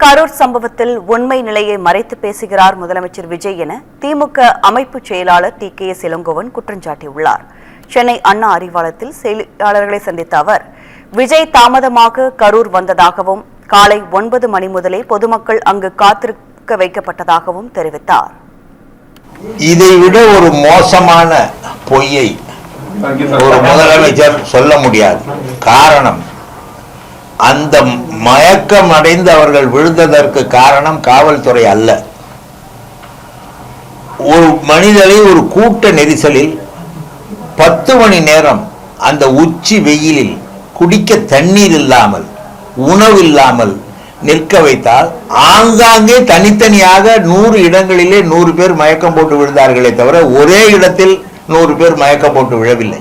கரூர் சம்பவத்தில் உண்மை நிலையை மறைத்து பேசுகிறார் முதலமைச்சர் விஜய் என திமுக அமைப்பு செயலாளர் டி.கே.எஸ். இளங்கோவன் குற்றம் சாட்டியுள்ளார். சென்னை அண்ணா அறிவாலயத்தில் செய்தியாளர்களை சந்தித்த அவர், விஜய் தாமதமாக கரூர் வந்ததாகவும் காலை 9 மணி முதலே பொதுமக்கள் அங்கு காத்திருக்க வைக்கப்பட்டதாகவும் தெரிவித்தார். இதைவிட ஒரு மோசமான பொய்யை ஒரு முதலமைச்சர் சொல்ல முடியாது. காரணம், அந்த மயக்கம் அடைந்து அவர்கள் விழுந்ததற்கு காரணம் காவல்துறை அல்ல. ஒரு மனிதரை ஒரு கூட்ட நெரிசலில் 10 மணி நேரம் அந்த உச்சி வெயிலில் குடிக்க தண்ணீர் இல்லாமல், உணவு இல்லாமல் நிற்க வைத்தால் ஆங்காங்கே தனித்தனியாக 100 இடங்களிலே 100 பேர் மயக்கம் போட்டு விழுந்தார்களே தவிர ஒரே இடத்தில் 100 பேர் மயக்கம் போட்டு விழவில்லை.